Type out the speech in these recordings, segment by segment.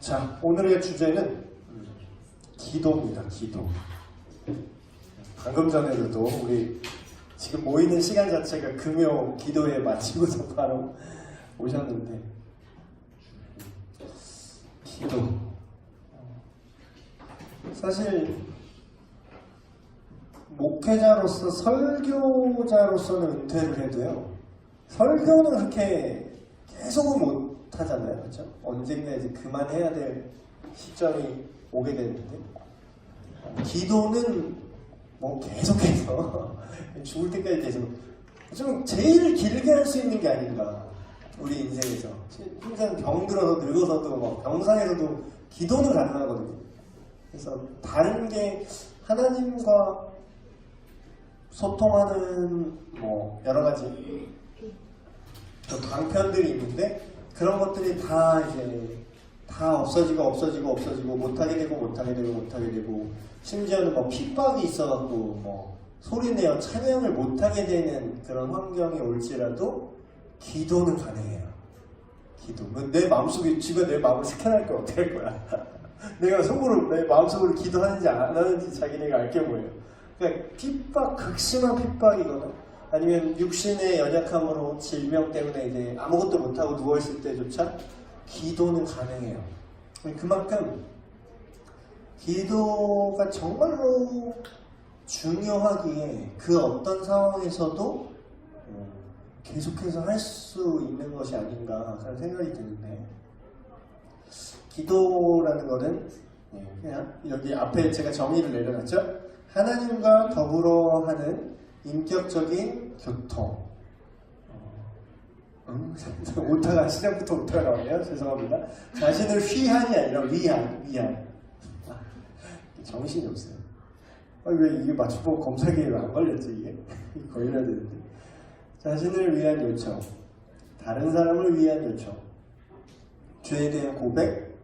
자, 오늘의 주제는 기도입니다. 기도. 방금 전에도 우리 지금 모이는 시간 자체가 금요 기도에 마치고서 바로 오셨는데, 기도. 사실 목회자로서 설교자로서는 은퇴를 해도요, 설교는 그렇게 계속은 못 하잖아요. 그렇죠? 언젠가 이제 그만해야 될 시점이 오게 되는데, 기도는 뭐 계속해서 죽을 때까지 계속 좀 제일 길게 할 수 있는 게 아닌가, 우리 인생에서. 항상 병들어서 늙어서도 뭐 병상에서도 기도는 가능하거든요. 그래서 다른 게 하나님과 소통하는 뭐 여러 가지 방편들이 있는데, 그런 것들이 다 이제 다 없어지고 못하게 되고 심지어는 뭐 핍박이 있어갖고 뭐 소리내어 찬양을 못하게 되는 그런 환경이 올지라도 기도는 가능해요. 기도. 내 마음속에 쥐가 내 마음을 스캔할 거 어떻게 할 거야? 내가 속으로 내 마음속으로 기도하는지 안 하는지 자기네가 알게 뭐예요. 그러니까 핍박, 극심한 핍박이거나 아니면 육신의 연약함으로 질병 때문에 이제 아무것도 못하고 누워있을 때조차 기도는 가능해요. 그만큼 기도가 정말로 중요하기에 그 어떤 상황에서도 계속해서 할 수 있는 것이 아닌가 그런 생각이 드는데, 기도라는 것은 그냥 여기 앞에 제가 정의를 내려놨죠. 하나님과 더불어 하는 인격적인 교통. 오타가 시작부터 오타가 나오네요. 죄송합니다. 자신을 휘한이 아니라 위한. 정신이 없어요. 왜 이게 맞춤법 검사기에 왜 안 걸렸지 이게? 걸려야 되는데. 자신을 위한 요청, 다른 사람을 위한 요청, 죄에 대한 고백,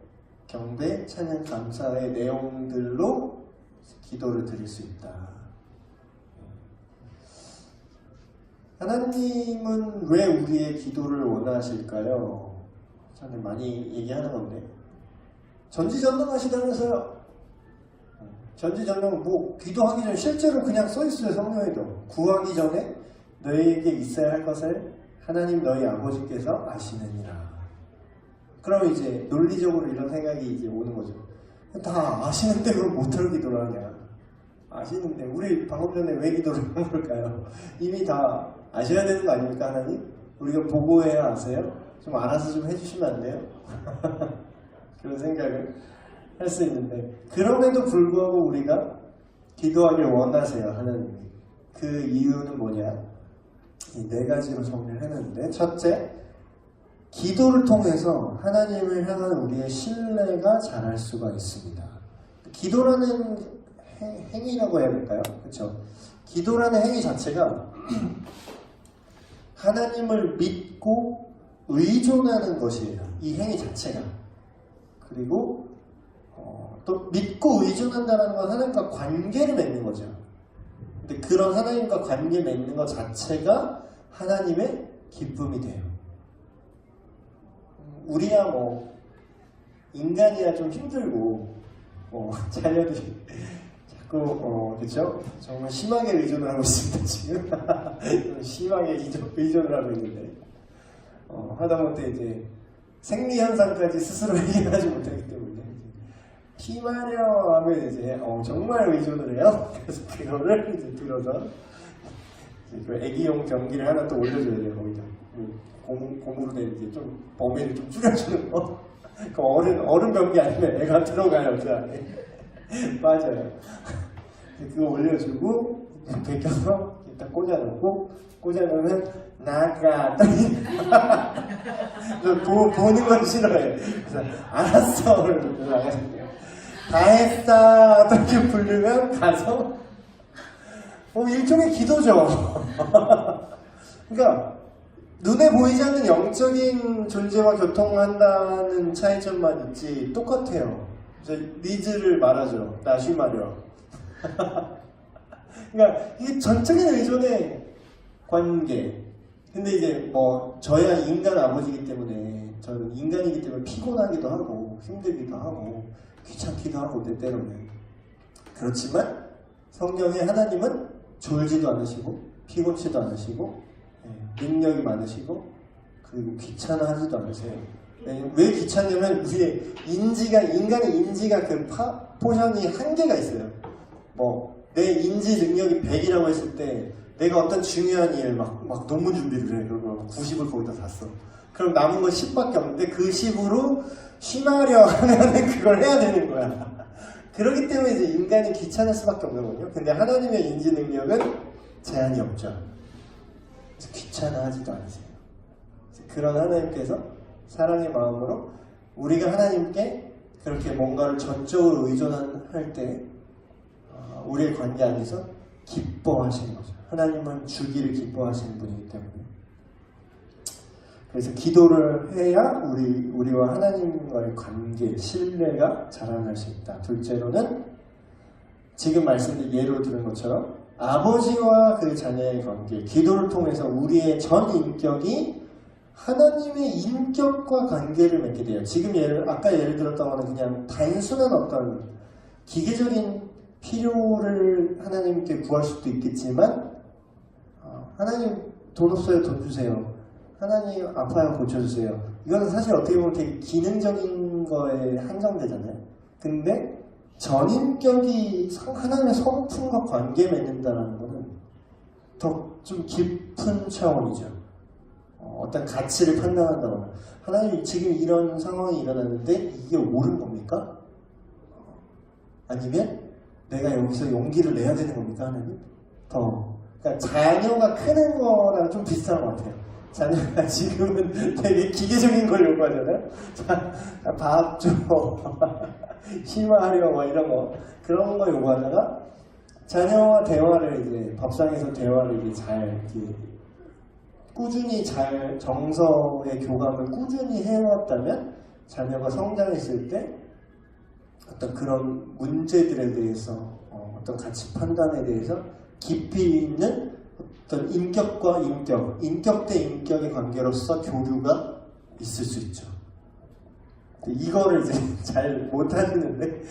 경배, 찬양, 감사의 내용들로 기도를 드릴 수 있다. 하나님은 왜 우리의 기도를 원하실까요? 저는 많이 얘기하는 건데, 전지전능하시다면서요. 전지전능, 뭐 기도하기 전에 실제로 그냥 써있어요. 성경에도 구하기 전에 너희에게 있어야 할 것을 하나님 너희 아버지께서 아시느니라. 그럼 이제 논리적으로 이런 생각이 이제 오는 거죠. 다 아시는데 그럼 못할 기도를 하냐? 아시는데 우리 방금 전에 왜 기도를 한 걸까요? 이미 다 아셔야 되는 거 아닙니까? 하나님? 우리가 보고해야 아세요? 좀 알아서 좀 해주시면 안 돼요? 그런 생각을 할 수 있는데, 그럼에도 불구하고 우리가 기도하길 원하세요. 하나님이. 그 이유는 뭐냐? 이 네 가지로 정리를 해놨는데, 첫째, 기도를 통해서 하나님을 향한 우리의 신뢰가 자랄 수가 있습니다. 기도라는 행위라고 해야 될까요? 그렇죠? 기도라는 행위 자체가 하나님을 믿고 의존하는 것이에요. 이 행위 자체가. 그리고 또 믿고 의존한다는 건 하나님과 관계를 맺는 거죠. 근데 그런 하나님과 관계 맺는 것 자체가 하나님의 기쁨이 돼요. 우리야 뭐 인간이야 좀 힘들고 자녀들이 자꾸 그렇죠? 정말 심하게 의존을 하고 있습니다. 지금 심하게 의존을 하고 있는데, 하다못해 이제 생리 현상까지 스스로 해결하지 못하기 때문에 피마려 하면 이제 정말 의존을 해요. 그래서 그거를 이제 들어서 이제 그 애기용 변기를 하나 또 올려줘야 돼요. 거기다 고무로 된 이제 좀 범위를 좀 줄여주는 거. 그 어른 변기 아니면 애가 들어가요. 그 안에 맞아요. 그거 올려주고 벗겨서 일단 꽂아놓으면 나가. 보는 건 싫어해. 그래서 알았어. 그러고 나가는데요. 다 했다. 이렇게 부르면 가서 일종의 기도죠. 그러니까 눈에 보이지 않는 영적인 존재와 교통한다는 차이점만 있지 똑같아요. 니즈를 말하죠. 나슈 말이요. 그러니까 이게 전적인 의존의 관계. 근데 이제 뭐 저야 인간 아버지이기 때문에, 저는 인간이기 때문에 피곤하기도 하고 힘들기도 하고 귀찮기도 하고 때때로는. 그렇지만 성경에 하나님은 졸지도 않으시고 피곤치도 않으시고 능력이 많으시고 그리고 귀찮아하지도 않으세요. 왜 귀찮냐면 우리의 인간의 인지가 그 포션이 한계가 있어요. 뭐 내 인지 능력이 100이라고 했을 때 내가 어떤 중요한 일 막 논문 준비를 해. 그러고 90을 거기다 다 써. 그럼 남은 건 10밖에 없는데 그 10으로 쉬마려 하면은 그걸 해야 되는 거야. 그렇기 때문에 이제 인간이 귀찮을 수밖에 없는 거거든요. 근데 하나님의 인지 능력은 제한이 없죠. 그래서 귀찮아하지도 않으세요. 그런 하나님께서 사랑의 마음으로 우리가 하나님께 그렇게 뭔가를 전적으로 의존할 때 우리의 관계 안에서 기뻐하시는 거죠. 하나님은 주기를 기뻐하시는 분이기 때문에. 그래서 기도를 해야 우리와 하나님과의 관계, 신뢰가 자라날 수 있다. 둘째로는 지금 말씀드린 예로 들은 것처럼 아버지와 그 자녀의 관계, 기도를 통해서 우리의 전 인격이 하나님의 인격과 관계를 맺게 돼요. 지금 아까 예를 들었던 거는 그냥 단순한 어떤 기계적인 필요를 하나님께 구할 수도 있겠지만 하나님 돈 없어요, 돈 주세요. 하나님 아파요, 고쳐주세요. 이거는 사실 어떻게 보면 되게 기능적인 거에 한정되잖아요. 근데 전인격이 하나님의 성품과 관계 맺는다는 거는 더 좀 깊은 차원이죠. 어떤 가치를 판단한다거나 하나님 지금 이런 상황이 일어났는데 이게 옳은 겁니까? 아니면 내가 여기서 용기를 내야 되는 겁니까? 하나님? 그러니까 자녀가 크는 거랑 좀 비슷한 것 같아요. 자녀가 지금은 되게 기계적인 걸 요구하잖아요. 자, 밥 줘, 심화하려 뭐 이런 거 그런 거 요구하다가 자녀와 대화를 이제 밥상에서 대화를 이제 잘 꾸준히 잘 정서의 교감을 꾸준히 해왔다면 자녀가 성장했을 때 어떤 그런 문제들에 대해서 어떤 가치 판단에 대해서 깊이 있는 어떤 인격과 인격 대 인격의 관계로서 교류가 있을 수 있죠. 이거를 이제 잘 못하시는데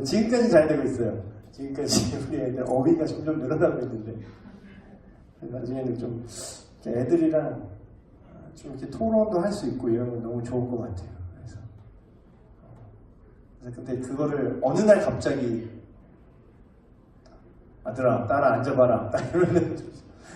지금까지 잘 되고 있어요. 지금까지 우리 애들 어휘가 점점 늘어나고 있는데 나중에는 좀 애들이랑 좀 이렇게 토론도 할 수 있고 이런 건 너무 좋을 것 같아요. 그래서 근데 그거를 어느 날 갑자기 아들아 따라 앉아봐라 이러면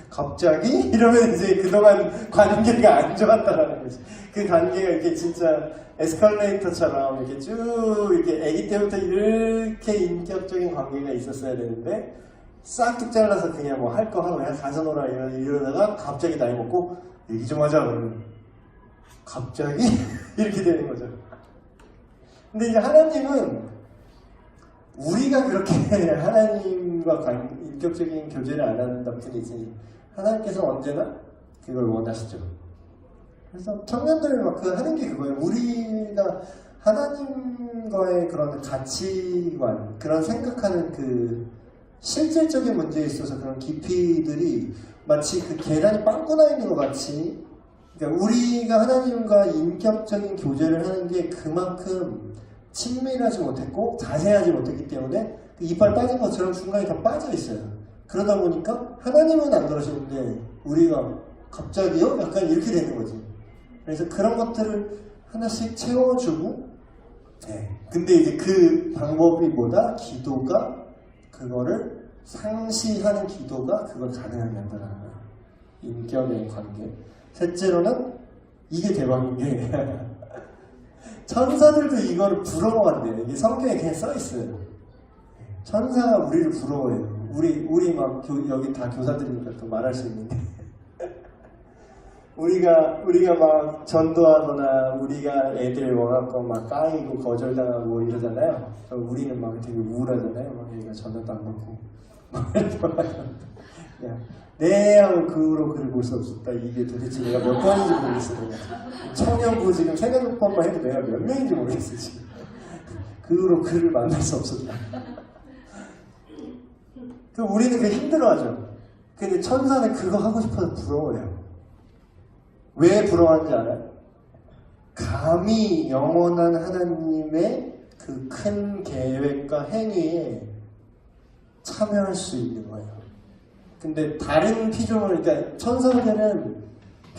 갑자기 이러면 이제 그동안 관계가 안 좋았다라는 거지. 그 관계가 이렇게 진짜 에스컬레이터처럼 이렇게 쭉 이렇게 아기 때부터 이렇게 인격적인 관계가 있었어야 되는데 싹둑 잘라서 그냥 뭐 할 거 하고 그냥 가서 놀아 이러다가 갑자기 나이 먹고 얘기 좀 하자 그러면 갑자기 이렇게 되는 거죠. 근데 이제 하나님은 우리가 그렇게 하나님과 인격적인 교제를 안 한다 뿐이지 하나님께서 언제나 그걸 원하시죠. 그래서 청년들 막 하는 게 그거예요. 우리가 하나님과의 그런 가치관, 그런 생각하는 그 실질적인 문제에 있어서 그런 깊이들이 마치 그 계란이 빵꾸나 있는 것 같이, 그러니까 우리가 하나님과 인격적인 교제를 하는 게 그만큼 친밀하지 못했고 자세하지 못했기 때문에 그 이빨 빠진 것처럼 중간에 다 빠져 있어요. 그러다 보니까 하나님은 안 그러시는데 우리가 갑자기요? 약간 이렇게 되는 거지. 그래서 그런 것들을 하나씩 채워주고, 근데 이제 그 방법이 뭐다? 기도가 그거를 상시하는 기도가 그걸 가능하게 한다는 거예요. 인격의 관계. 셋째로는 이게 대박인 게 천사들도 이거를 부러워한대요. 이게 성경에 그냥 써있어요. 천사가 우리를 부러워해요. 우리 막 여기 다 교사들이니까 또 말할 수 있는데 우리가 막 전도하거나 우리가 애들 와갖고 막 까이고 거절당하고 이러잖아요. 우리는 막 되게 우울하잖아요. 막 얘가 전화도 안 받고 네 하고 그 후로 글을 볼 수 없었다. 이게 도대체 내가 몇 번인지 모르겠어. 청년부 지금 3-5번만 해도 내가 몇 명인지 모르겠어 지금. 그 후로 그를 만날 수 없었다. 우리는 그게 힘들어하죠. 근데 천사는 그거 하고 싶어서 부러워해요. 왜 부러워하는지 알아요? 감히 영원한 하나님의 그 큰 계획과 행위에 참여할 수 있는 거예요. 근데 다른 피조물, 그러니까 천사들은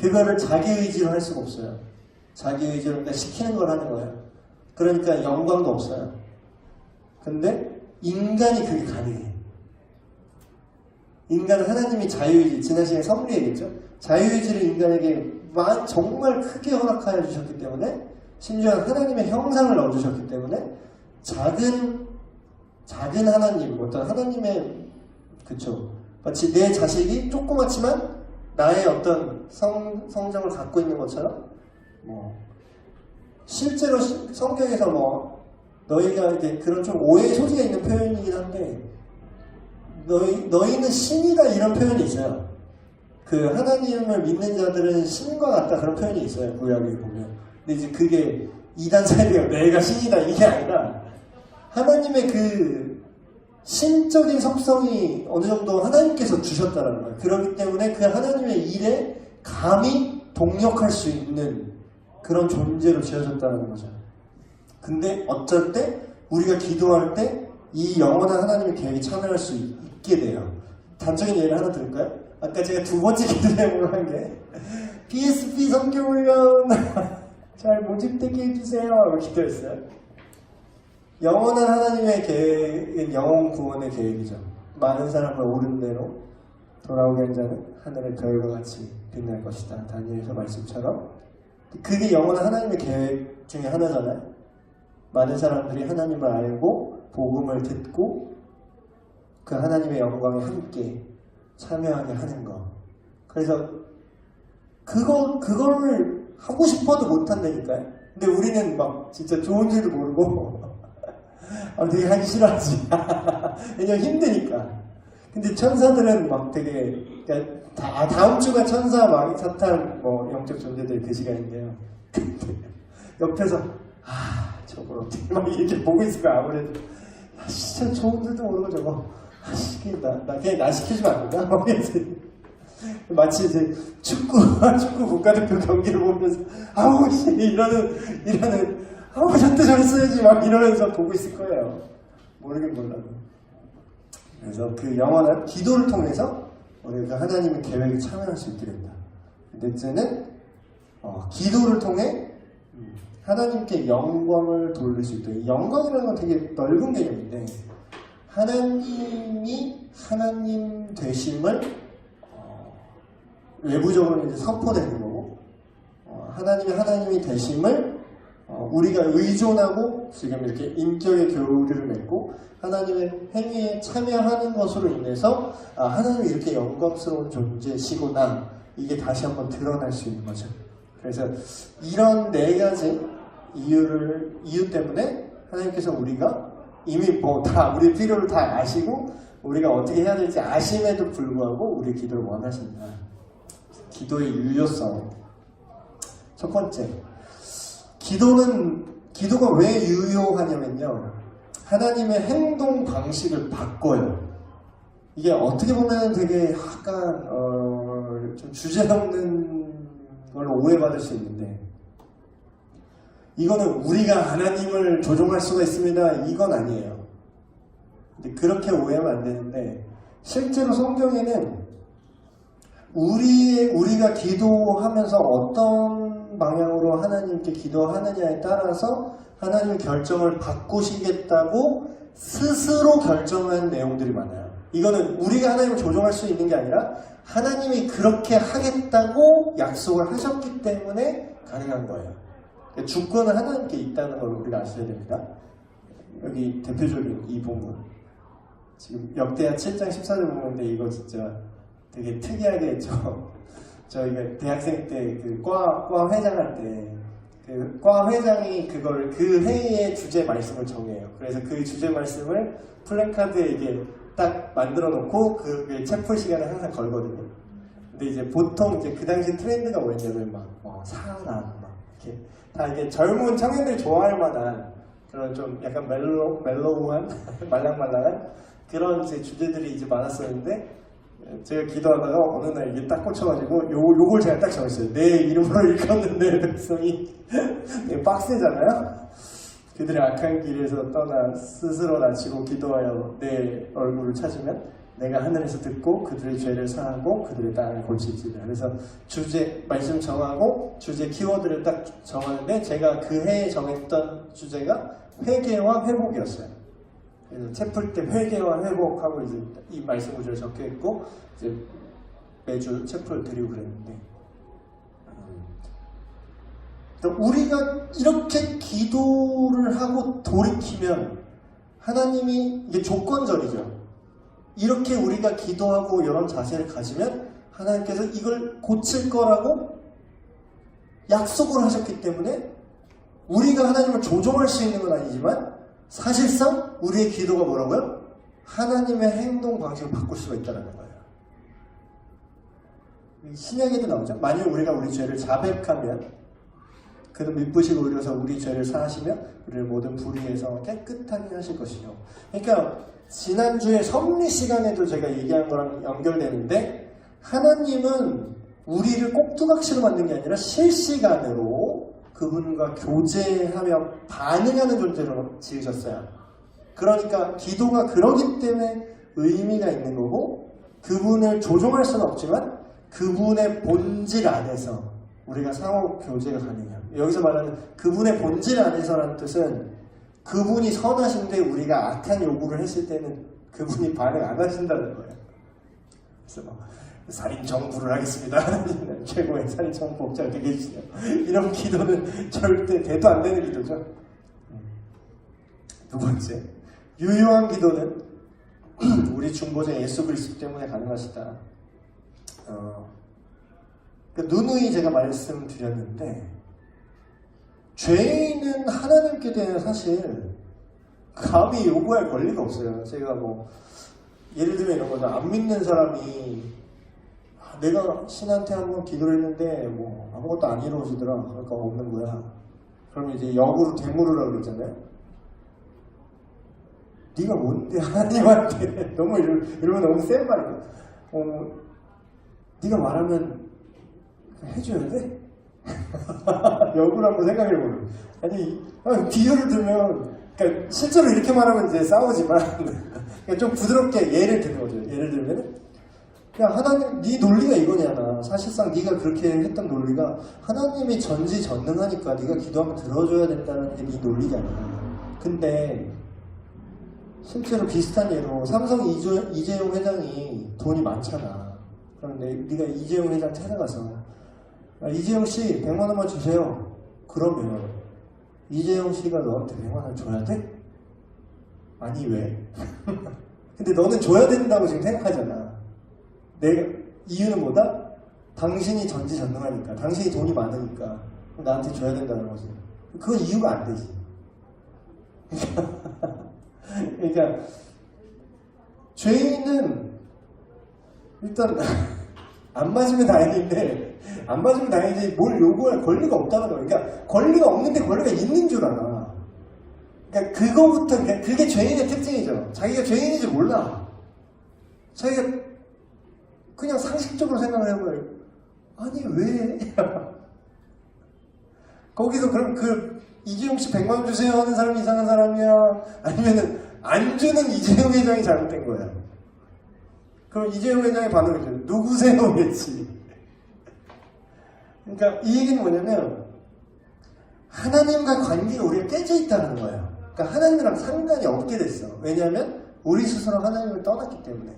그거를 자기 의지로 할 수가 없어요. 자기 의지로 그러니까 시키는 걸 하는 거예요. 그러니까 영광도 없어요. 근데 인간이 그게 가능해. 인간은 하나님이 자유의지, 지난 시간에 선물이 얘기했죠. 자유의지를 인간에게 정말 크게 허락하여 주셨기 때문에, 심지어 하나님의 형상을 넣어주셨기 때문에 작은 하나님, 어떤 하나님의, 그쵸, 마치 내 자식이 조그맣지만 나의 어떤 성정을 갖고 있는 것처럼, 실제로 성경에서 너희가 이제 그런 좀 오해의 소지가 있는 표현이긴 한데, 너희는 신이다 이런 표현이 있어요. 그 하나님을 믿는 자들은 신과 같다 그런 표현이 있어요. 구약에 보면. 근데 이제 그게 이단 사이비가 내가 신이다 이게 아니라 하나님의 그 신적인 속성이 어느 정도 하나님께서 주셨다는 거예요. 그렇기 때문에 그 하나님의 일에 감히 동력할 수 있는 그런 존재로 지어졌다는 거죠. 근데 어쩔 때 우리가 기도할 때 이 영원한 하나님의 계획에 참여할 수 있게 돼요. 단적인 예를 하나 들을까요? 아까 제가 두 번째 기도 제목을 한 게 PSP 성교훈련 잘 모집되게 해주세요 라고 기도했어요. 영원한 하나님의 계획은 영혼 구원의 계획이죠. 많은 사람을 옳은 대로 돌아오게 한 자는 하늘의 별과 같이 빛날 것이다. 다니엘서 말씀처럼 그게 영원한 하나님의 계획 중에 하나잖아요. 많은 사람들이 하나님을 알고 복음을 듣고 그 하나님의 영광에 함께 참여하게 하는 거. 그래서 그거를 하고 싶어도 못한다니까요. 근데 우리는 막 진짜 좋은 줄도 모르고 되게 하기 싫어하지. 왜냐면 힘드니까. 근데 천사들은 막 되게, 그러니까 다음 주가 천사 막 사탄 영적 존재들 그 시간인데요. 옆에서 저걸 어떻게 막 이렇게 보고 있을까 아무래도 진짜 좋은 줄도 모르고 저거 나 그냥 나 시켜주면 안 된다? 마치 이제 축구 국가대표 경기를 보면서 이러는 저때 저랬어야지 막 이러면서 보고 있을 거예요. 모르긴 몰라도. 그래서 그 영원한 기도를 통해서 우리가 하나님의 계획에 참여할 수 있게 된다. 넷째는 기도를 통해 하나님께 영광을 돌릴 수 있다. 이 영광이라는 건 되게 넓은 개념인데 하나님이 하나님 되심을 외부적으로 이제 선포되는 거고 하나님이 되심을 우리가 의존하고 지금 이렇게 인격의 교류를 맺고 하나님의 행위에 참여하는 것으로 인해서 하나님이 이렇게 영광스러운 존재시구나 이게 다시 한번 드러날 수 있는 거죠. 그래서 이런 네 가지 이유 때문에 하나님께서 우리가 이미 다 우리의 필요를 다 아시고 우리가 어떻게 해야 될지 아심에도 불구하고 우리의 기도를 원하신다. 기도의 유효성. 첫 번째, 기도가 왜 유효하냐면요, 하나님의 행동 방식을 바꿔요. 이게 어떻게 보면 되게 약간 좀 주제넘는 걸로 오해받을 수 있는데, 이거는 우리가 하나님을 조종할 수가 있습니다 이건 아니에요. 근데 그렇게 오해하면 안 되는데, 실제로 성경에는 우리가 기도하면서 어떤 방향으로 하나님께 기도하느냐에 따라서 하나님의 결정을 바꾸시겠다고 스스로 결정한 내용들이 많아요. 이거는 우리가 하나님을 조종할 수 있는 게 아니라 하나님이 그렇게 하겠다고 약속을 하셨기 때문에 가능한 거예요. 주권은 하나님께 있다는 걸 우리가 아셔야 됩니다. 여기 대표적인 이 본문, 지금 역대하 7장 14절 본문인데 이거 진짜 되게 특이하게 했죠. 저희가 대학생 때 그 과 회장할 때 그 과 회장이 그걸 그 회의의 주제 말씀을 정해요. 그래서 그 주제 말씀을 플래카드에 이게 딱 만들어 놓고 그 체풀 시간에 항상 걸거든요. 근데 이제 보통 이제 그 당시 트렌드가 뭐였냐면 사랑 막 이렇게 다 이게 젊은 청년들이 좋아할 만한 그런 좀 약간 멜로우한 말랑말랑한 그런 이제 주제들이 이제 많았었는데, 제가 기도하다가 어느 날 이게 딱 꽂혀가지고 요걸 제가 딱 정했어요. 내 이름으로 일컫는 내 백성이 빡세잖아요. 그들의 악한 길에서 떠나 스스로 낮추고 기도하여 내 얼굴을 찾으면 내가 하늘에서 듣고 그들의 죄를 사하고 그들의 땅을 고칠지라. 그래서 주제 말씀 정하고 주제 키워드를 딱 정하는데 제가 그 해에 정했던 주제가 회개와 회복이었어요. 그래서 채플 때 회개와 회복하고 이제 이 말씀 구절을 적혀 있고 이제 매주 채플을 드리고 그랬는데 우리가 이렇게 기도를 하고 돌이키면 하나님이 이게 조건절이죠. 이렇게 우리가 기도하고 이런 자세를 가지면 하나님께서 이걸 고칠 거라고 약속을 하셨기 때문에 우리가 하나님을 조종할 수 있는 건 아니지만 사실상 우리의 기도가 뭐라고요? 하나님의 행동 방식을 바꿀 수가 있다는 거예요. 신약에도 나오죠. 만일 우리가 우리 죄를 자백하면 그는 미쁘시고 의로서 우리 죄를 사하시며 우리를 모든 불의에서 깨끗하게 하실 것이요. 그러니까 지난주에 섭리 시간에도 제가 얘기한 거랑 연결되는데 하나님은 우리를 꼭두각시로 만든 게 아니라 실시간으로 그분과 교제하며 반응하는 존재로 지으셨어요. 그러니까 기도가 그러기 때문에 의미가 있는 거고 그분을 조종할 수는 없지만 그분의 본질 안에서 우리가 상호 교제가 가능해요. 여기서 말하는 그분의 본질 안에서라는 뜻은 그분이 선하신데 우리가 악한 요구를 했을 때는 그분이 반응 안 하신다는 거예요. 그래서 막 살인 정부를 하겠습니다. 최고의 살인 정보업자 되게 해주세요. 이런 기도는 절대 대도 안 되는 기도죠. 두 번째, 유효한 기도는 우리 중보자 예수 그리스도 때문에 가능하시다. 누누이 제가 말씀드렸는데 죄인은 하나님께 대해 사실 감히 요구할 권리가 없어요. 제가 뭐 예를 들면 이런 거죠. 안 믿는 사람이 내가 신한테 한번 기도를 했는데 뭐 아무것도 안 이루어지더라. 그러니까 없는 거야. 그러면 이제 역으로 되물으라고 그러잖아요. 네가 뭔데 하나님한테 너무 이러면 너무 센 말이야. 네가 말하면 해줘야 돼? 역으로 한번 생각해보려. 아니 비유를 들면 그러니까 실제로 이렇게 말하면 이제 싸우지만 그러니까 좀 부드럽게 예를 드는 거죠. 예를 들면 그냥 하나님 네 논리가 이거냐나. 사실상 네가 그렇게 했던 논리가 하나님이 전지전능하니까 네가 기도하면 들어줘야 된다는 게 네 논리잖아. 근데 실제로 비슷한 예로 삼성 이재용 회장이 돈이 많잖아. 그런데 네가 이재용 회장 찾아가서 이재용 씨 100만 원만 주세요. 그러면 이재용 씨가 너한테 100만 원 줘야 돼? 아니 왜? 근데 너는 줘야 된다고 지금 생각하잖아. 내가 이유는 뭐다? 당신이 전지전능하니까, 당신이 돈이 많으니까 나한테 줘야 된다는 거지. 그건 이유가 안 되지. 그러니까 죄인은 일단 안 맞으면 다행인데 안 맞으면 다행이지 뭘 요구할 권리가 없다는 거야. 그러니까 권리가 없는데 권리가 있는 줄 알아. 그러니까 그거부터 그게 죄인의 특징이죠. 자기가 죄인인지 몰라. 자기가 그냥 상식적으로 생각을 해봐요. 아니 왜? 거기서 그럼 이재용 씨 100만 원 주세요 하는 사람이 이상한 사람이야? 아니면은 안 주는 이재용 회장이 잘못된 거야? 그럼 이재용 회장의 반응이죠. 누구세요? 그랬지. 그러니까 이 얘기는 뭐냐면 하나님과 관계가 우리가 깨져 있다는 거예요. 그러니까 하나님이랑 상관이 없게 됐어. 왜냐하면 우리 스스로 하나님을 떠났기 때문에.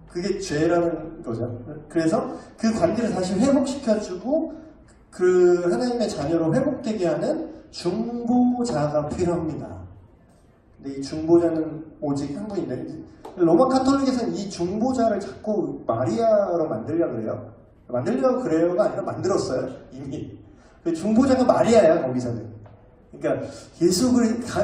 그게 죄라는 거죠. 그래서 그 관계를 다시 회복시켜주고 그 하나님의 자녀로 회복되게 하는 중보자가 필요합니다. 근데 이 중보자는 오직 한 분인데 로마 카톨릭에서는 이 중보자를 자꾸 마리아로 만들려고 그래요. 만들려고 그래요가 아니라 만들었어요. 이미. 그 중보자가 마리아야 거기서는. 그러니까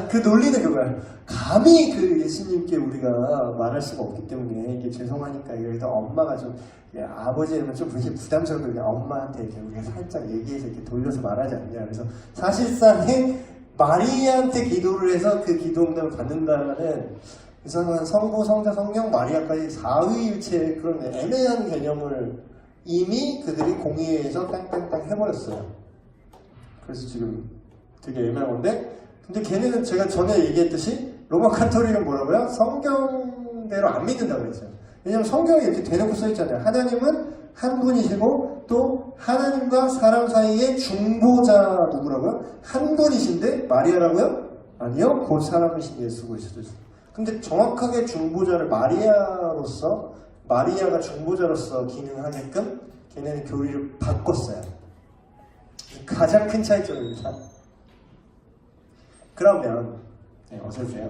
그 논리는 그거야. 감히 그 예수님께 우리가 말할 수가 없기 때문에 이게 죄송하니까 여기서 엄마가 좀 아버지는 좀 그렇게 부담스럽게 엄마한테 이렇게 우리가 살짝 얘기해서 이렇게 돌려서 말하지 않냐. 그래서 사실상의 마리아한테 기도를 해서 그 기도 응답을 받는다는 이상한 성부, 성자, 성령, 마리아까지 사위일체 그런 애매한 개념을 이미 그들이 공의회에서 땅땅땅 해버렸어요. 그래서 지금 되게 애매한 건데, 근데 걔네는 제가 전에 얘기했듯이 로마 카톨릭은 뭐라고요? 성경대로 안 믿는다고 그랬어요. 왜냐면 성경에 이렇게 대놓고 써있잖아요. 하나님은 한 분이시고 또 하나님과 사람 사이의 중보자 누구라고요? 한 분이신데 마리아라고요? 아니요, 곧 사람이신 예수 그리스도죠. 근데 정확하게 중보자를 마리아가 중보자로서 기능하게끔 걔네는 교리를 바꿨어요. 가장 큰 차이점입니다. 그러면 어서오세요.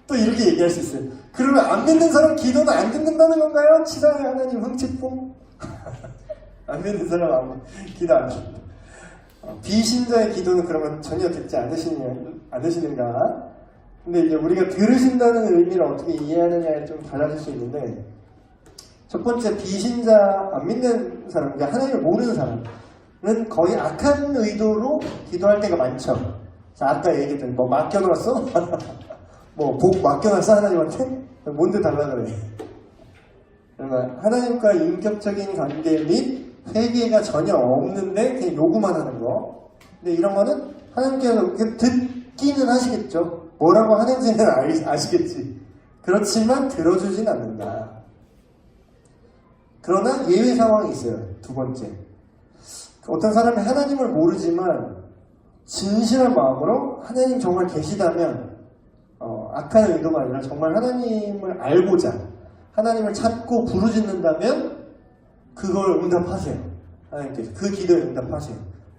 또 이렇게 얘기할 수 있어요. 그러면 안 믿는 사람 기도는 안 듣는다는 건가요? 치사의 하나님 흥칫뽕? 안 믿는 사람 기도 안 듣는다. 비신자의 기도는 그러면 전혀 듣지 않으시는가? 근데 이제 우리가 들으신다는 의미를 어떻게 이해하느냐에 좀 달라질 수 있는데, 첫 번째 비신자 안 믿는 사람, 그러니까 하나님을 모르는 사람은 거의 악한 의도로 기도할 때가 많죠. 자, 아까 얘기했던 뭐 맡겨놨어? 뭐 복 맡겨놨어 하나님한테? 뭔데 달라 그래. 그러면 하나님과 인격적인 관계 및 회개가 전혀 없는데 그냥 요구만 하는 거. 근데 이런 거는 하나님께서 듣기는 하시겠죠. 뭐라고 하는지는 아시겠지. 그렇지만 들어주진 않는다. 그러나 예외 상황이 있어요. 두 번째, 어떤 사람이 하나님을 모르지만 진실한 마음으로 하나님 정말 계시다면 악한 의도가 아니라 정말 하나님을 알고자 하나님을 찾고 부르짖는다면 그걸 응답하세요. 하나님께서 그 기도에 응답하세요.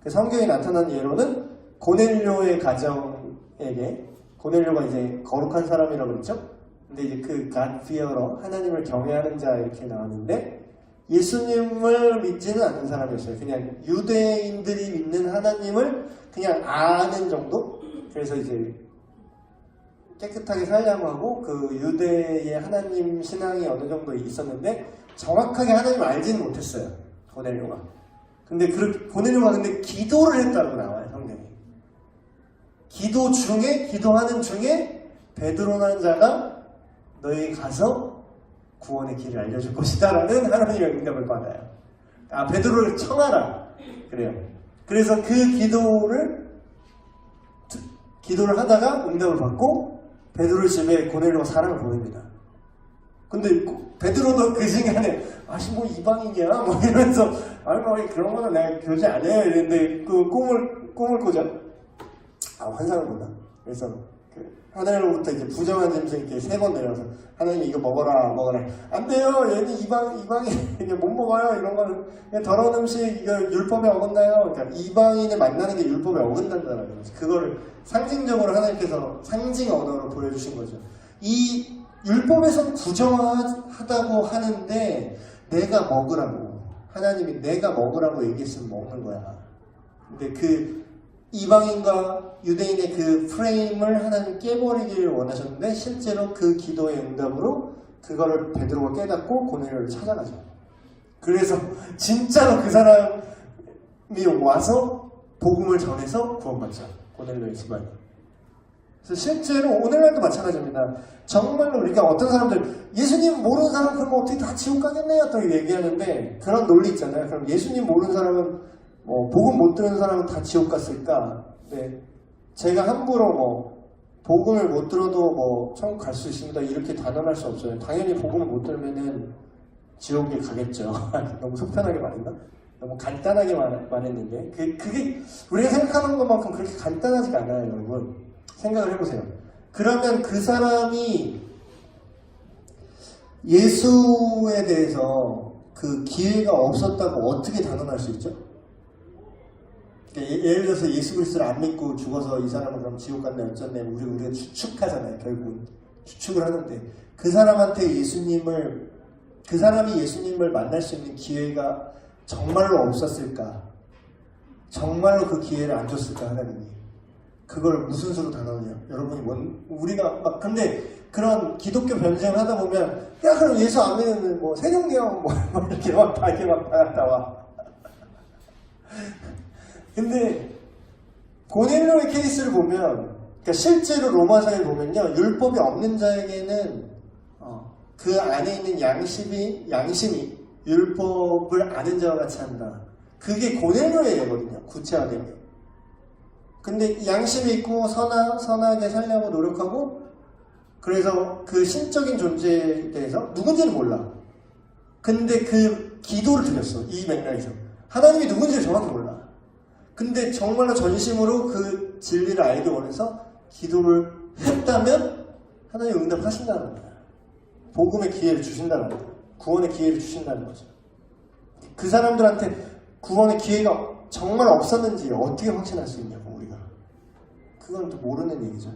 성경에 나타난 예로는 고넬료의 가정에게, 고넬료가 이제 거룩한 사람이라고 그랬죠. 근데 이제 그 God fear로 하나님을 경외하는 자 이렇게 나왔는데, 예수님을 믿지는 않는 사람이었어요. 그냥 유대인들이 믿는 하나님을 그냥 아는 정도? 그래서 이제 깨끗하게 살려고 하고 그 유대의 하나님 신앙이 어느 정도 있었는데 정확하게 하나님을 알지는 못했어요. 고넬료가. 근데 고넬료가 근데 기도를 했다고 나와요, 성경에. 기도하는 중에 베드로라는 자가 너희 가서 구원의 길을 알려줄 것이다 라는 하나님의 응답을 받아요. 베드로를 청하라 그래요. 그래서 그 기도를 하다가 응답을 받고 베드로 집에 고넬료가 사람을 보냅니다. 근데 베드로도 그 시간에 뭐 이방인이야 뭐 이러면서 뭐 그런 거는 내가 교제 안 해 이랬는데 그 꿈을 꾸죠. 환상을 보나. 그래서 하나님으로부터 이제 부정한 짐승 이렇게 3번 내려서 하나님 이거 먹어라. 안 돼요. 얘는 이방인 못 먹어요. 이런 거는 그냥 더러운 음식 이거 율법에 어긋나요. 그러니까 이방인을 만나는 게 율법에 어긋난다는 거죠. 그거를 상징적으로 하나님께서 상징 언어로 보여주신 거죠. 이 율법에서 부정하다고 하는데 내가 먹으라고, 하나님이 내가 먹으라고 얘기했으면 먹는 거야. 근데 그 이방인과 유대인의 그 프레임을 하나님 깨버리기를 원하셨는데 실제로 그 기도의 응답으로 그거를 베드로가 깨닫고 고넬료를 찾아가죠. 그래서 진짜로 그 사람이 와서 복음을 전해서 구원받죠. 고넬료의 집안이. 그래서 실제로 오늘날도 마찬가지입니다. 정말로 우리가 어떤 사람들 예수님 모르는 사람 그럼 어떻게 다 지옥 가겠네요 또 얘기하는데, 그런 논리 있잖아요. 그럼 예수님 모르는 사람은 복음 못 들은 사람은 다 지옥 갔을까? 네. 제가 함부로 복음을 못 들어도 천국 갈 수 있습니다 이렇게 단언할 수 없어요. 당연히 복음을 못 들으면은 지옥에 가겠죠. 너무 속편하게 말했나? 너무 간단하게 말했는데 그게 우리가 생각하는 것만큼 그렇게 간단하지가 않아요, 여러분. 생각을 해보세요. 그러면 그 사람이 예수에 대해서 그 기회가 없었다고 어떻게 단언할 수 있죠? 예를 들어서 예수 그리스도를 안 믿고 죽어서 이 사람은 그럼 지옥 갔네 어쩌네 우리가 추측하잖아요. 결국은 추측을 하는데 그 사람이 예수님을 만날 수 있는 기회가 정말로 없었을까? 정말로 그 기회를 안 줬을까 하나님이? 그걸 무슨 수로 단언해요? 여러분이 우리가 근데 그런 기독교 변증을 하다 보면 그럼 예수 안 믿는 세종대왕 이렇게 다 나와. 근데 고넬료의 케이스를 보면 그러니까 실제로 로마서에 보면요, 율법이 없는 자에게는 그 안에 있는 양심이 율법을 아는 자와 같이 한다. 그게 고넬료예거든요, 구체화된 게. 근데 양심이 있고 선하게 살려고 노력하고, 그래서 그 신적인 존재에 대해서 누군지는 몰라. 근데 그 기도를 드렸어, 이 맥락에서. 하나님이 누군지를 정확히 몰라. 근데 정말로 전심으로 그 진리를 알기 원해서 기도를 했다면 하나님 응답하신다는 거야. 복음의 기회를 주신다는 거야. 구원의 기회를 주신다는 거죠. 그 사람들한테 구원의 기회가 정말 없었는지 어떻게 확신할 수 있냐고, 우리가. 그건 또 모르는 얘기죠.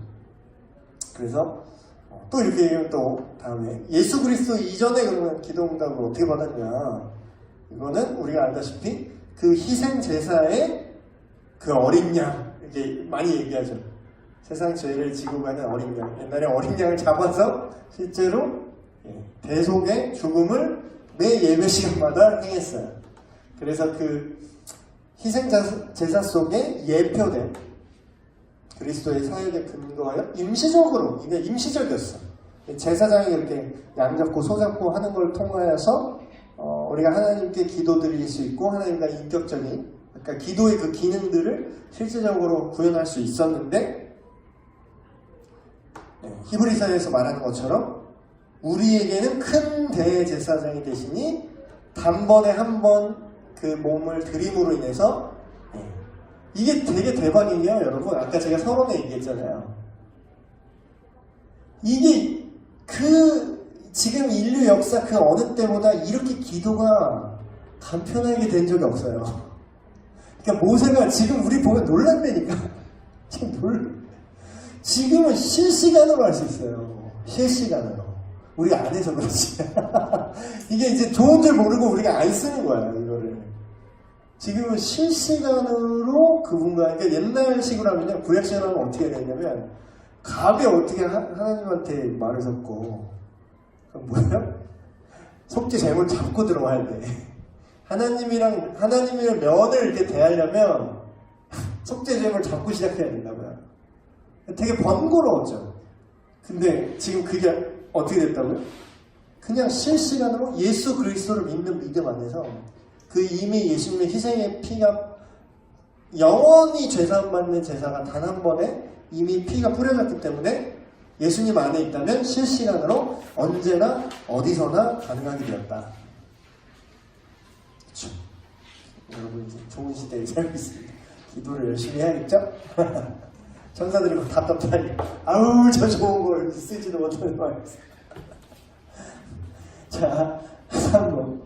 그래서 또 이렇게 얘기하면 또 다음에 예수 그리스도 이전에 그러면 기도 응답을 어떻게 받았냐. 이거는 우리가 알다시피 그 희생 제사의 그 어린 양, 이렇게 많이 얘기하죠. 세상 죄를 지고 가는 어린 양. 옛날에 어린 양을 잡아서 실제로 대속의 죽음을 매 예배 시간마다 행했어요. 그래서 그 희생 제사 속에 예표된 그리스도의 사역에 근거하여 임시적으로, 이게 임시적이었어. 제사장이 이렇게 양 잡고 소 잡고 하는 걸 통하여서 우리가 하나님께 기도드릴 수 있고 하나님과 인격적인, 그러니까 기도의 그 기능들을 실제적으로 구현할 수 있었는데, 히브리서에서 말하는 것처럼 우리에게는 큰 대제사장이 되시니 단번에 한 번 그 몸을 드림으로 인해서, 이게 되게 대박이에요, 여러분. 아까 제가 서론에 얘기했잖아요. 이게 지금 인류 역사 그 어느 때보다 이렇게 기도가 간편하게 된 적이 없어요. 그러니까 모세가 지금 우리 보면 놀란다니까. 지금은 실시간으로 할 수 있어요. 실시간으로. 우리 안 해서 그렇지. 이게 이제 좋은 줄 모르고 우리가 안 쓰는 거야, 이거를. 지금은 실시간으로 그분과, 그러니까 옛날식으로 하면요, 구약시간으로 하면 어떻게 해야 되냐면, 갑에 어떻게 하나님한테 말을 섞고, 그럼 뭐예요? 속죄 제물 잡고 들어와야 돼. 하나님이랑 면을 이렇게 대하려면, 속죄 제물 잡고 시작해야 된다고요. 되게 번거로웠죠. 근데 지금 그게 어떻게 됐다고요? 그냥 실시간으로 예수 그리스도를 믿는 믿음 안에서 그 이미 예수님의 희생의 피가 영원히 죄사함받는 제사가 단 한 번에 이미 피가 뿌려졌기 때문에 예수님 안에 있다면 실시간으로 언제나 어디서나 가능하게 되었다. 그렇죠. 여러분 이제 좋은 시대에 살고 있습니다. 기도를 열심히 해야겠죠? 천사들이 막 답답하니 아우 저 좋은 걸 쓰지도 못하는 거 알겠어요. 자, 3번.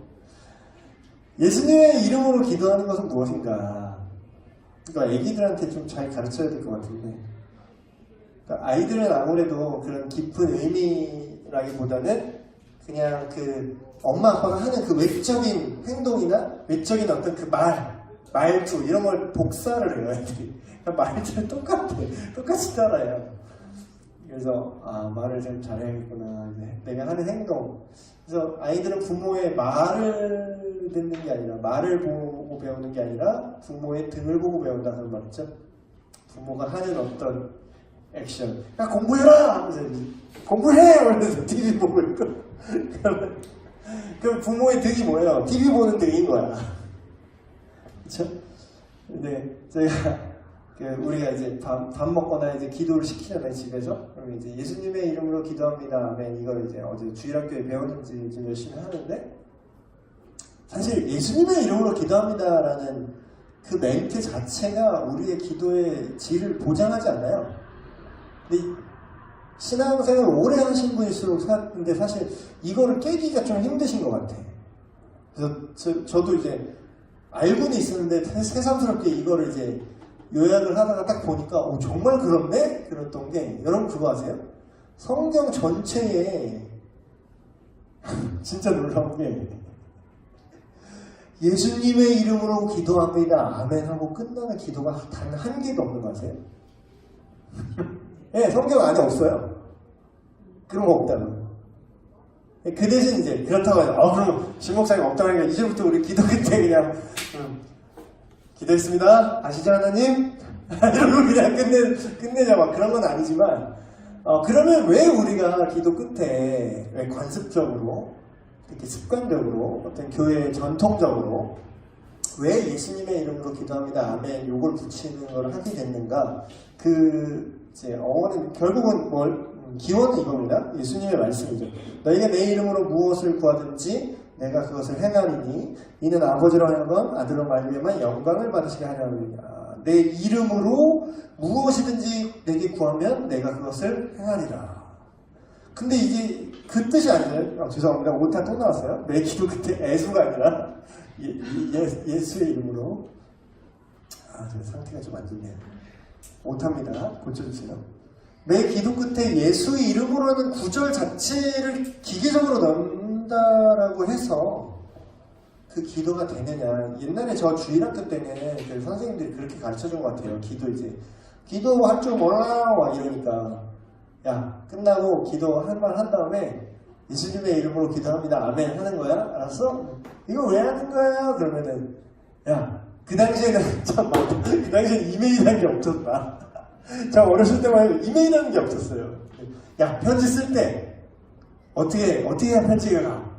예수님의 이름으로 기도하는 것은 무엇인가? 그러니까 애기들한테 좀 잘 가르쳐야 될 것 같은데, 그러니까 아이들은 아무래도 그런 깊은 의미라기보다는 그냥 그 엄마 아빠가 하는 그 외적인 행동이나 외적인 어떤 그 말투 이런 걸 복사를 해요, 애들이. 그러니까 말들은 똑같이 따라요. 그래서 말을 좀 잘해야겠구나. 내가 하는 행동. 그래서 아이들은 부모의 말을 듣는 게 아니라, 말을 보고 배우는 게 아니라 부모의 등을 보고 배운다는 말 있죠. 부모가 하는 어떤 액션. 야 공부해라! 하면서 공부해! 하면서 TV 보고 있고. 그럼 부모의 등이 뭐예요? TV 보는 등인 거야. 그쵸? 근데 제가 우리가 이제 밥 먹거나 이제 기도를 시키잖아요, 집에서. 그럼 이제 예수님의 이름으로 기도합니다. 아멘. 이걸 이제 어제 주일학교에 배웠는지 좀 열심히 하는데, 사실 예수님의 이름으로 기도합니다라는 그 멘트 자체가 우리의 기도의 질을 보장하지 않나요? 근데 신앙생활을 오래 하신 분일수록 근데 사실 이거를 깨기가 좀 힘드신 것 같아. 그래서 저도 이제 알고는 있었는데 새삼스럽게 이거를 이제 요약을 하다가 딱 보니까 정말 그렇네? 그랬던 게, 여러분 그거 아세요? 성경 전체에 진짜 놀라운 게 예수님의 이름으로 기도합니다. 아멘 하고 끝나는 기도가 단 한 개도 없는 거 아세요? 네, 성경 안에 없어요. 그런 거 없다고. 그 대신 이제 그렇다고 해서 그럼 신목사님 없다고 하니까 이제부터 우리 기도 그때 그냥 기도했습니다. 아시죠 하나님? 이러고 그냥 끝내자 막 그런 건 아니지만 그러면 왜 우리가 기도 끝에 왜 관습적으로 이렇게 습관적으로 어떤 교회 전통적으로 왜 예수님의 이름으로 기도합니다 아멘 요걸 붙이는 걸 하게 됐는가? 그 이제 어원은 결국은 기원은 이겁니다. 예수님의 말씀이죠. 너희가 내 이름으로 무엇을 구하든지 내가 그것을 행하리니 이는 아버지로 하여금 아들로 말미암아 영광을 받으시게 하려니라. 내 이름으로 무엇이든지 내게 구하면 내가 그것을 행하리라. 근데 이게 그 뜻이 아니에요. 죄송합니다. 오타 또 나왔어요. 내 기도 끝에 애수가 아니라 예수의 이름으로. 제 상태가 좀 안 좋네요. 오타입니다. 고쳐주세요. 내 기도 끝에 예수의 이름으로는 구절 자체를 기계적으로 넣는다라고 해서 그 기도가 되느냐. 옛날에 저 주일학교 때는 그 선생님들이 그렇게 가르쳐준 것 같아요. 기도할 줄 몰라 와 이러니까 야 끝나고 기도할 말 한 다음에 예수님의 이름으로 기도합니다 아멘 하는 거야? 알았어? 이거 왜 하는 거야? 그러면은 야 그 당시에는 참 그 당시에는 이메일이라는 게 없었다. 저 어렸을 때만 해도 이메일이라는 게 없었어요. 야 편지 쓸 때 어떻게 해야 편지가 가?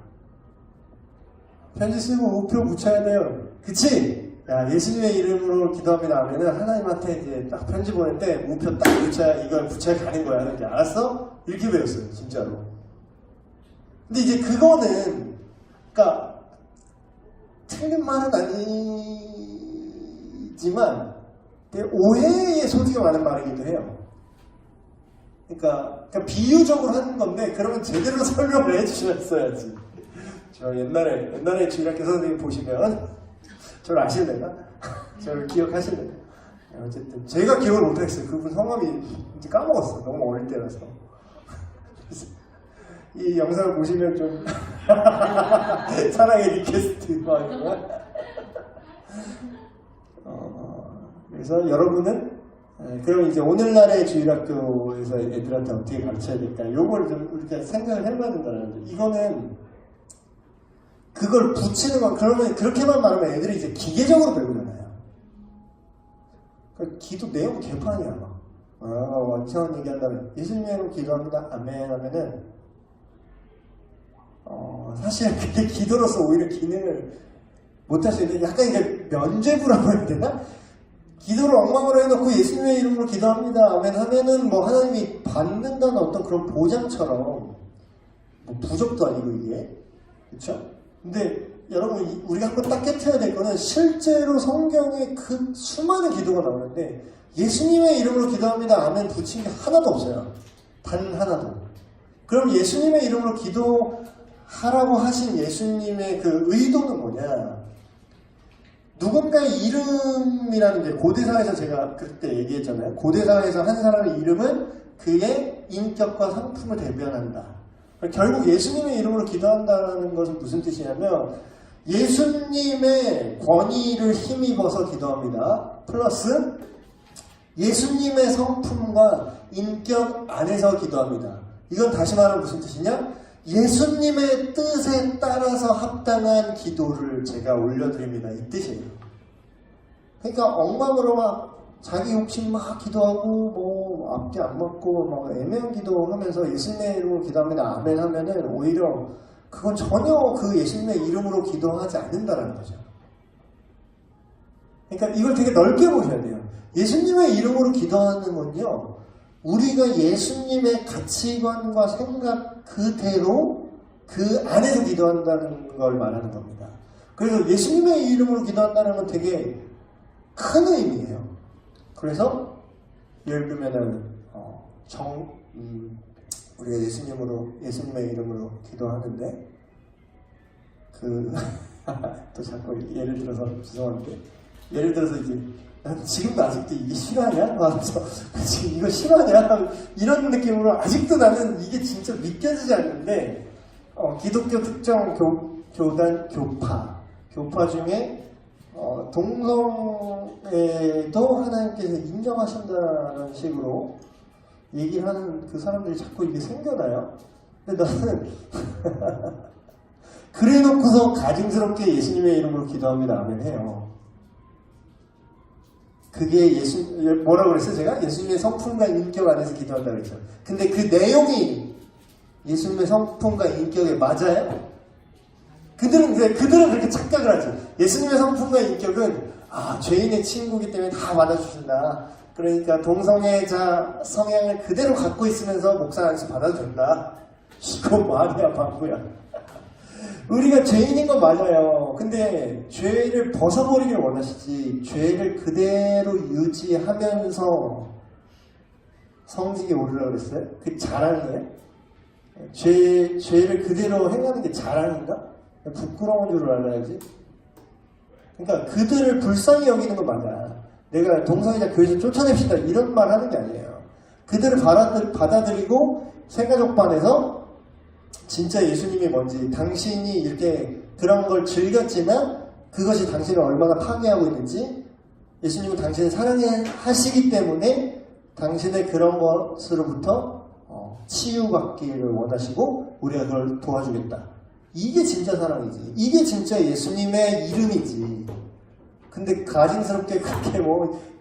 편지 쓰고 우표 붙여야 돼요. 그치? 야 예수님의 이름으로 기도합니다 하면은 하나님한테 이제 딱 편지 보낼 때 우표 딱 이걸 붙여야 가는 거야. 이렇게 알았어? 이렇게 배웠어요. 진짜로. 근데 이제 그거는 그러니까 틀린 말은 아니지만 오해의 소지가 많은 말이기도 해요. 그러니까 비유적으로 하는 건데 그러면 제대로 설명을 해주셨어야지. 저 옛날에 주일학교 선생님 보시면 저를 아실래나? 저를 기억하실래나? 어쨌든 제가 기억을 못하겠어요. 그분 성함이 이제 까먹었어. 너무 어릴 때라서. 이 영상을 보시면 좀 사랑의 리퀘스트 그래서 여러분은 그럼 이제 오늘날의 주일학교에서 애들한테 어떻게 가르쳐야 될까? 요걸 좀 우리가 생각을 해봐야 된다는 거죠. 이거는 그걸 붙이는 건 그러면 그렇게만 말하면 애들이 이제 기계적으로 배우잖아요. 그러니까 기도 내용 개판이야 막. 이상한 얘기한다면 예수님으로 기도합니다 아멘 하면은 사실 그게 기도로서 오히려 기능을 못할 수 있는데 약간 이게 면죄부라고 해야 되나? 기도를 엉망으로 해놓고 예수님의 이름으로 기도합니다 아멘 하면은 뭐 하나님이 받는다는 어떤 그런 보장처럼 뭐 부적도 아니고 이게 그쵸? 근데 여러분 우리가 한번 딱 깨트려야 될 거는 실제로 성경에 그 수많은 기도가 나오는데 예수님의 이름으로 기도합니다 아멘 붙인 게 하나도 없어요. 단 하나도. 그럼 예수님의 이름으로 기도하라고 하신 예수님의 그 의도는 뭐냐? 누군가의 이름이라는 게 고대사에서 제가 그때 얘기했잖아요. 고대사에서 한 사람의 이름은 그의 인격과 성품을 대변한다. 결국 예수님의 이름으로 기도한다는 것은 무슨 뜻이냐면 예수님의 권위를 힘입어서 기도합니다. 플러스 예수님의 성품과 인격 안에서 기도합니다. 이건 다시 말하면 무슨 뜻이냐? 예수님의 뜻에 따라서 합당한 기도를 제가 올려드립니다. 이 뜻이에요. 그러니까 엉망으로 막 자기 욕심 막 기도하고 뭐 앞뒤 안 맞고 막 애매한 기도하면서 예수님의 이름으로 기도합니다 아멘 하면은 오히려 그건 전혀 그 예수님의 이름으로 기도하지 않는다라는 거죠. 그러니까 이걸 되게 넓게 보셔야 돼요. 예수님의 이름으로 기도하는 건요 우리가 예수님의 가치관과 생각 그대로 그 안에서 기도한다는 걸 말하는 겁니다. 그래서 예수님의 이름으로 기도한다는 건 되게 큰 의미예요. 그래서 예를 들면은 우리가 예수님의 이름으로 기도하는데 또 자꾸 예를 들어서 죄송한데 예를 들어서 이제 난 지금도 아직도 이게 실화냐? 하면서 지금 이거 실화냐? 이런 느낌으로 아직도 나는 이게 진짜 믿겨지지 않는데 기독교 특정 교단 교파 중에 동성애도 하나님께서 인정하신다는 식으로 얘기를 하는 그 사람들이 자꾸 이게 생겨나요. 근데 나는 그래 놓고서 가증스럽게 예수님의 이름으로 기도합니다 아멘 해요. 그게 뭐라고 그랬어요? 제가? 예수님의 성품과 인격 안에서 기도한다고 그랬죠. 근데 그 내용이 예수님의 성품과 인격에 맞아요? 그들은 그렇게 착각을 하죠. 예수님의 성품과 인격은 죄인의 친구이기 때문에 다 받아주신다. 그러니까 동성애자 성향을 그대로 갖고 있으면서 목사 안에서 받아도 된다. 이거 말이야 바보야. 우리가 죄인인 건 맞아요. 근데 죄를 벗어버리길 원하시지 죄를 그대로 유지하면서 성직에 오르라고 그랬어요? 그게 자랑이에요? 죄를 그대로 행하는 게 자랑인가? 부끄러운 줄 알아야지. 그러니까 그들을 불쌍히 여기는 건 맞아. 내가 동성애자 교회에서 쫓아냅시다 이런 말 하는 게 아니에요. 그들을 받아들이고 새가족반에서 진짜 예수님이 뭔지, 당신이 이렇게 그런 걸 즐겼지만 그것이 당신을 얼마나 파괴하고 있는지, 예수님은 당신을 사랑하시기 때문에 당신의 그런 것으로부터 치유받기를 원하시고 우리가 그걸 도와주겠다. 이게 진짜 사랑이지. 이게 진짜 예수님의 이름이지. 근데 가증스럽게 그렇게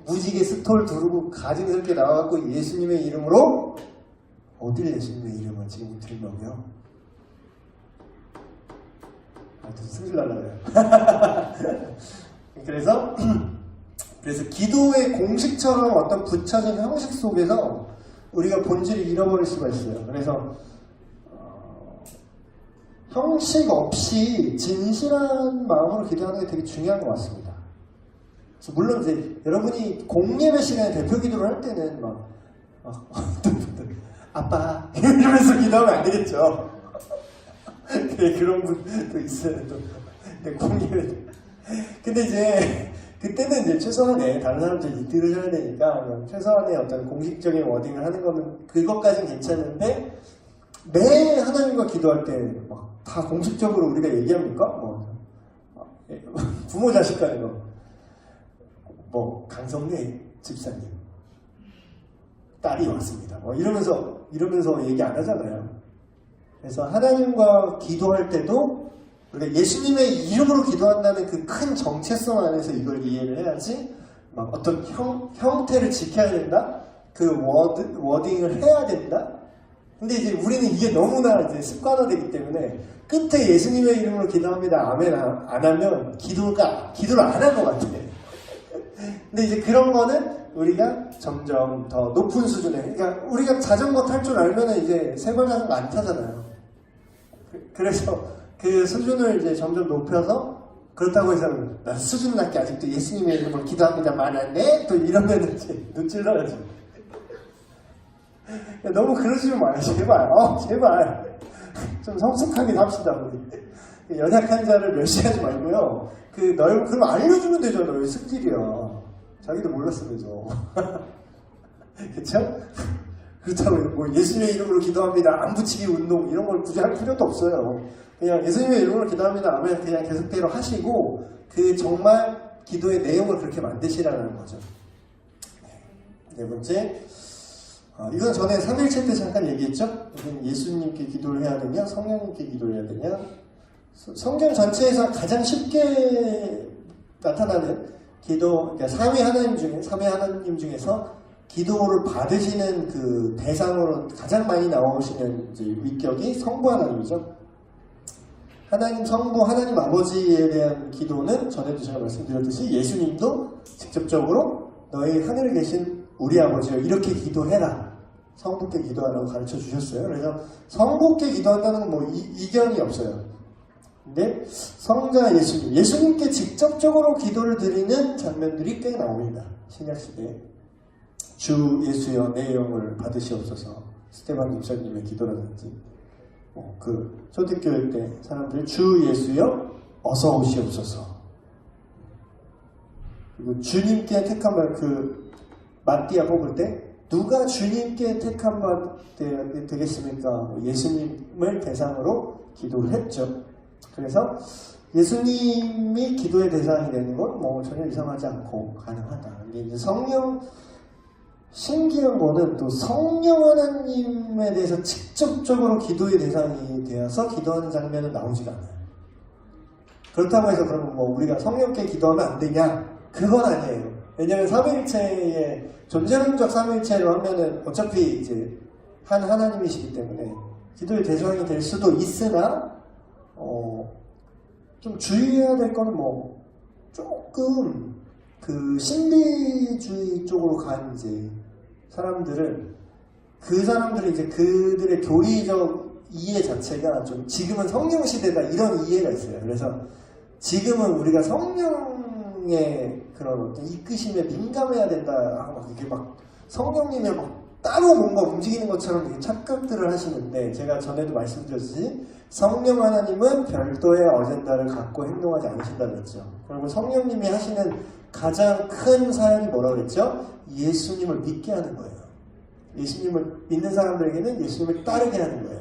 무지개 스톨 두르고 가증스럽게 나와갖고 예수님의 이름으로 어딜 예수님의 이름을 지금 들먹여? 승질 날라요. 그래서 기도의 공식처럼 어떤 붙여진 형식 속에서 우리가 본질을 잃어버릴 수가 있어요. 그래서 형식 없이 진실한 마음으로 기도하는 게 되게 중요한 것 같습니다. 그래서 물론 이제 여러분이 공예배 시간에 대표 기도를 할 때는 아빠 이러면서 기도하면 안 되겠죠. 그런 분도 있어요. 공예배. 근데 이제 그때는 이제 최소한의 다른 사람들이 들으셔야 되니까 최소한의 어떤 공식적인 워딩을 하는 거는 그것까지는 괜찮은데 매 하나님과 기도할 때 다 공식적으로 우리가 얘기합니까? 부모 자식 간에 강성래 집사님 딸이 왔습니다. 이러면서 얘기 안 하잖아요. 그래서 하나님과 기도할 때도 우리가 예수님의 이름으로 기도한다는 그 큰 정체성 안에서 이걸 이해를 해야지 어떤 형태를 지켜야 된다? 그 워딩을 해야 된다? 근데 이제 우리는 이게 너무나 이제 습관화되기 때문에 끝에 예수님의 이름으로 기도합니다. 아멘 안 하면 기도를 안 한 것 같아. 근데 이제 그런 거는 우리가 점점 더 높은 수준에, 그러니까 우리가 자전거 탈 줄 알면은 이제 세벌 자전거 안 타잖아요. 그래서 그 수준을 이제 점점 높여서 그렇다고 해서 나 수준 낮게 아직도 예수님의 이름으로 기도합니다만 안 돼? 또 이러면 이제 눈찔러야지. 너무 그러지 마요. 제발. 좀 성숙하게 합시다, 우리. 연약한 자를 멸시하지 말고요. 그럼 알려주면 되죠, 너의 승질이야. 자기도 몰랐으면서. 그쵸? 그렇다고 예수님의 이름으로 기도합니다. 안 붙이기 운동 이런 걸 굳이 할 필요도 없어요. 그냥 예수님의 이름으로 기도합니다. 아멘 그냥 계속대로 하시고 정말 기도의 내용을 그렇게 만드시라는 거죠. 네 번째. 이건 전에 3일째 때 잠깐 얘기했죠? 예수님께 기도를 해야 되냐? 성령님께 기도를 해야 되냐? 성경 전체에서 가장 쉽게 나타나는 기도, 그러니까 3위 하나님 중에서 기도를 받으시는 그 대상으로 가장 많이 나오시는 이제 위격이 성부 하나님이죠. 하나님 성부, 하나님 아버지에 대한 기도는 전에도 제가 말씀드렸듯이 예수님도 직접적으로 너희 하늘에 계신 우리 아버지여 이렇게 기도해라. 성부께 기도하라고 가르쳐 주셨어요. 그래서 성부께 기도한다는 건 이견이 없어요. 근데 성자 예수님께 직접적으로 기도를 드리는 장면들이 꽤 나옵니다. 신약시대에. 주 예수여 내 영을 받으시옵소서. 스테반 목사님의 기도라든지 초대교회 때 사람들이 주 예수여 어서 오시옵소서. 그리고 주님께 택한 마띠아 뽑을 때 누가 주님께 택한 바 되겠습니까? 예수님을 대상으로 기도를 했죠. 그래서 예수님이 기도의 대상이 되는 건 전혀 이상하지 않고 가능하다. 근데 이제 신기한 거는 또 성령 하나님에 대해서 직접적으로 기도의 대상이 되어서 기도하는 장면은 나오지가 않아요. 그렇다고 해서 그러면 우리가 성령께 기도하면 안 되냐? 그건 아니에요. 왜냐면 삼위일체의 존재론적 삼위일체로 하면은 어차피 이제 한 하나님이시기 때문에 기도의 대상이 될 수도 있으나 좀 주의해야 될 거는 뭐 조금 그 신비주의 쪽으로 간 이제 사람들은 그 사람들이 이제 그들의 교리적 이해 자체가 좀 지금은 성령 시대다 이런 이해가 있어요. 그래서 지금은 우리가 성령의 그런 어떤 이끄심에 민감해야 된다 하고 막 이게 막 성령님의 막 따로 뭔가 움직이는 것처럼 되게 착각들을 하시는데 제가 전에도 말씀드렸듯이 성령 하나님은 별도의 어젠다를 갖고 행동하지 않으신다고 했죠. 그리고 성령님이 하시는 가장 큰 사역이 뭐라고 그랬죠? 예수님을 믿게 하는 거예요. 예수님을 믿는 사람들에게는 예수님을 따르게 하는 거예요.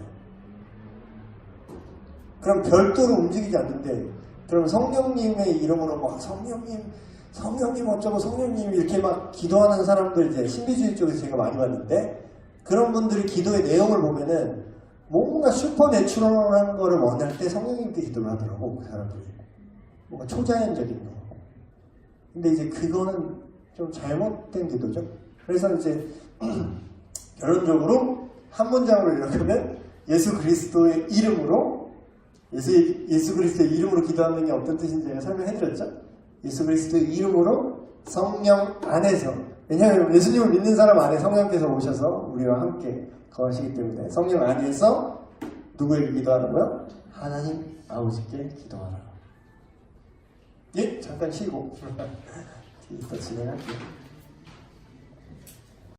그럼 별도로 움직이지 않는데 그럼 성령님의 이름으로 막 성령님 어쩌고 성령님 이렇게 막 기도하는 사람들 이제 신비주의 쪽에서 제가 많이 봤는데 그런 분들이 기도의 내용을 보면은 뭔가 슈퍼내추럴한 거를 원할 때 성령님께 기도를 하더라고 그 사람들이 뭔가 초자연적인 거. 근데 이제 그거는 좀 잘못된 기도죠. 그래서 이제 결론적으로 한 문장으로 요약하면 예수 그리스도의 이름으로 예수 그리스도의 이름으로 기도하는 게 어떤 뜻인지 제가 설명해드렸죠. 예수 그리스도의 이름으로 성령 안에서 왜냐하면 예수님을 믿는 사람 안에 성령께서 오셔서 우리와 함께 거하시기 때문에 성령 안에서 누구에게 기도하라고요? 하나님 아버지께 기도하라. 예, 잠깐 쉬고 더 진행할게요.